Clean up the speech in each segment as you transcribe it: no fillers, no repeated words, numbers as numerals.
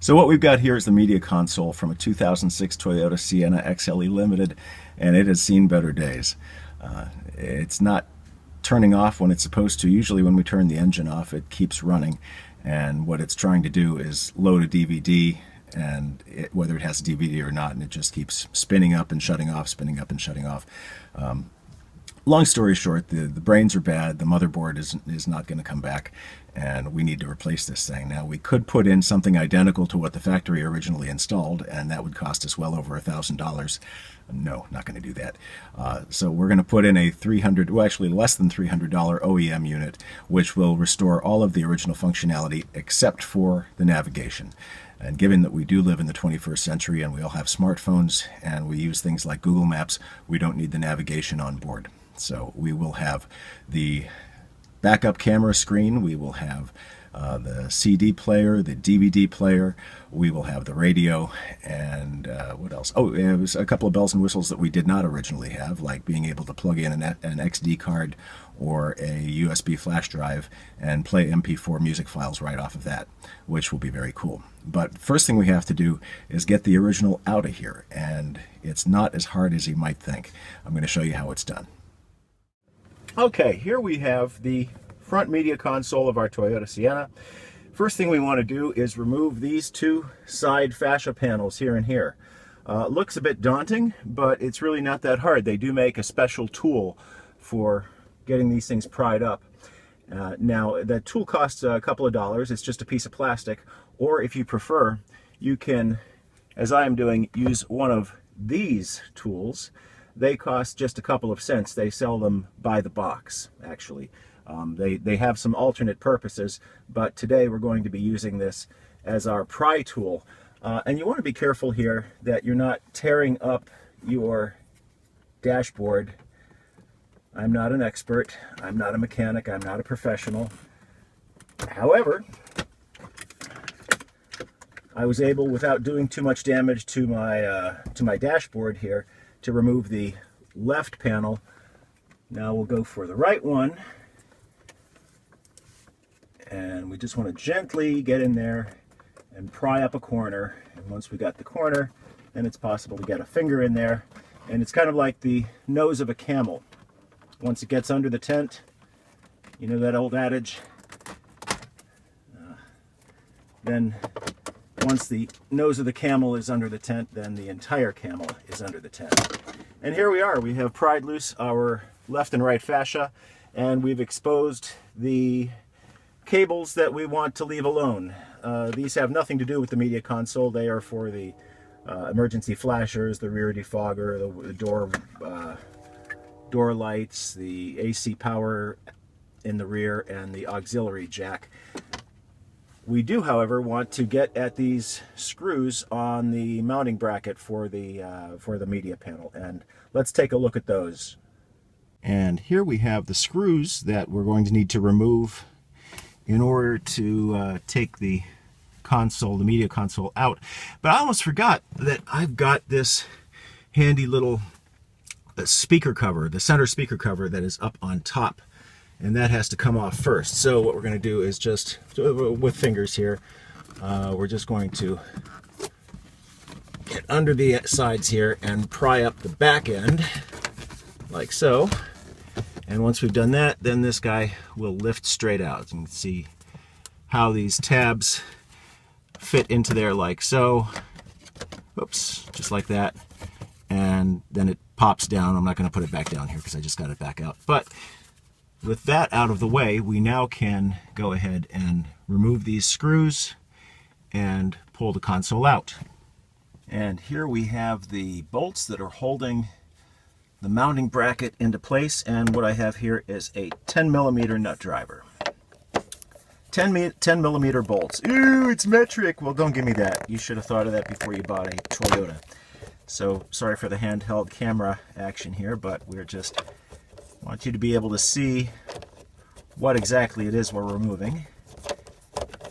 So what we've got here is the media console from a 2006 Toyota Sienna XLE Limited, and it has seen better days. It's not turning off when it's supposed to. Usually when we turn the engine off, it keeps running, and what it's trying to do is load a DVD, and whether it has a DVD or not, and it just keeps spinning up and shutting off, spinning up and shutting off. Long story short, the brains are bad, the motherboard is not going to come back, and we need to replace this thing. Now, we could put in something identical to what the factory originally installed, and that would cost us well over $1,000. No, not going to do that. So we're going to put in a well, actually less than $300 OEM unit, which will restore all of the original functionality except for the navigation. And given that we do live in the 21st century and we all have smartphones and we use things like Google Maps, we don't need the navigation on board. So we will have the backup camera screen, we will have the CD player, the DVD player, we will have the radio, and what else? Oh, it was a couple of bells and whistles that we did not originally have, like being able to plug in an XD card or a USB flash drive and play MP4 music files right off of that, which will be very cool. But first thing we have to do is get the original out of here, and it's not as hard as you might think. I'm going to show you how it's done. Okay, here we have the front media console of our Toyota Sienna. First thing we want to do is remove these two side fascia panels here and here. Looks a bit daunting, but it's really not that hard. They do make a special tool for getting these things pried up. Now, that tool costs a couple of dollars. It's just a piece of plastic. Or if you prefer, you can, as I am doing, use one of these tools. They cost just a couple of cents. They sell them by the box, actually. They have some alternate purposes, but today we're going to be using this as our pry tool. And you want to be careful here that you're not tearing up your dashboard. I'm not an expert. I'm not a mechanic. I'm not a professional. However, I was able, without doing too much damage to my dashboard here, to remove the left panel. Now we'll go for the right one, and we just want to gently get in there and pry up a corner. And once we got the corner, then it's possible to get a finger in there, and it's kind of like the nose of a camel. Once it gets under the tent, you know that old adage, then once the nose of the camel is under the tent, then the entire camel is under the tent. And here we are. We have pried loose our left and right fascia, and we've exposed the cables that we want to leave alone. These have nothing to do with the media console. They are for the emergency flashers, the rear defogger, the door lights, the AC power in the rear, and the auxiliary jack. We do, however, want to get at these screws on the mounting bracket for the media panel, and let's take a look at those. And here we have the screws that we're going to need to remove in order to take the console, the media console, out. But I almost forgot that I've got this handy little speaker cover, the center speaker cover that is up on top, and that has to come off first. So what we're going to do is just, with fingers here, we're just going to get under the sides here and pry up the back end, like so. And once we've done that, then this guy will lift straight out. You can see how these tabs fit into there like so. Oops, just like that. And then it pops down. I'm not going to put it back down here because I just got it back out. But with that out of the way, we now can go ahead and remove these screws and pull the console out. And here we have the bolts that are holding the mounting bracket into place, and what I have here is a 10mm nut driver. 10mm bolts. Ooh, it's metric! Well, don't give me that. You should have thought of that before you bought a Toyota. So, sorry for the handheld camera action here, but we're just want you to be able to see what exactly it is we're removing.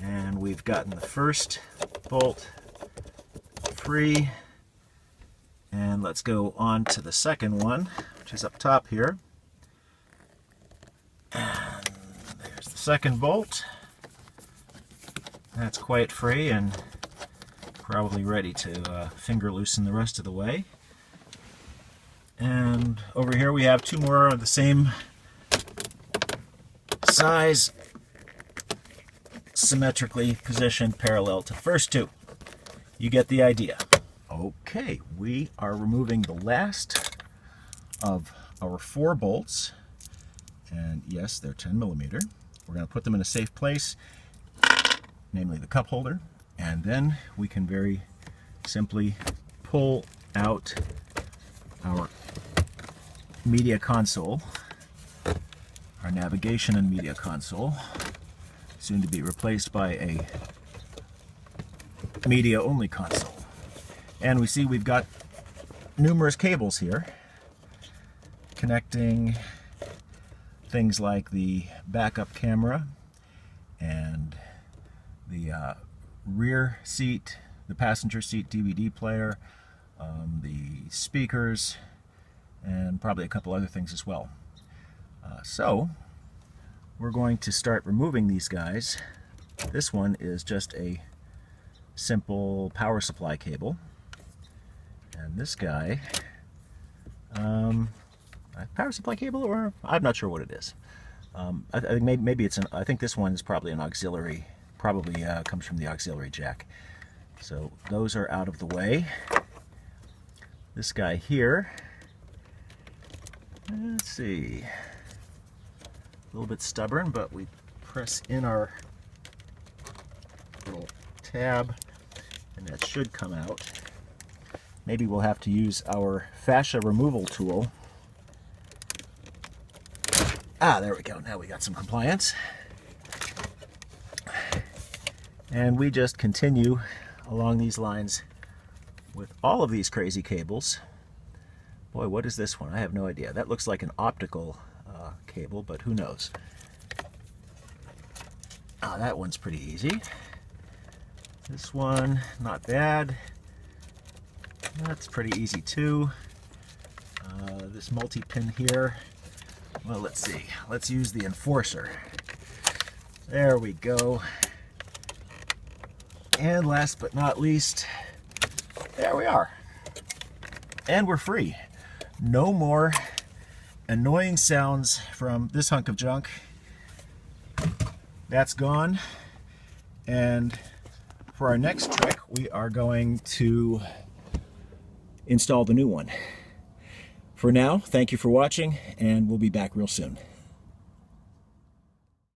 And we've gotten the first bolt free, and let's go on to the second one, which is up top here. And there's the second bolt. That's quite free, and Probably ready to finger loosen the rest of the way. And over here we have two more of the same size, symmetrically positioned parallel to the first two. You get the idea. Okay, we are removing the last of our 4 bolts. And yes, they're 10 millimeter. We're going to put them in a safe place, namely the cup holder. And then we can very simply pull out our media console, our navigation and media console, soon to be replaced by a media only console. And we see we've got numerous cables here connecting things like the backup camera and the rear seat, the passenger seat DVD player, the speakers, and probably a couple other things as well. So we're going to start removing these guys. This one is just a simple power supply cable, and this guy, a power supply cable, or I'm not sure what it is. I think maybe it's I think this one is probably an auxiliary. Probably comes from the auxiliary jack. So those are out of the way. This guy here, let's see, a little bit stubborn, but we press in our little tab and that should come out. Maybe we'll have to use our fascia removal tool. Ah, there we go. Now we got some compliance. And we just continue along these lines with all of these crazy cables. Boy, what is this one? I have no idea. That looks like an optical cable, but who knows? Ah, that one's pretty easy. This one, not bad. That's pretty easy too. This multi-pin here, well, let's see. Let's use the enforcer. There we go. And last but not least, there we are. And we're free. No more annoying sounds from this hunk of junk. That's gone. And for our next trick, we are going to install the new one. For now, thank you for watching, and we'll be back real soon.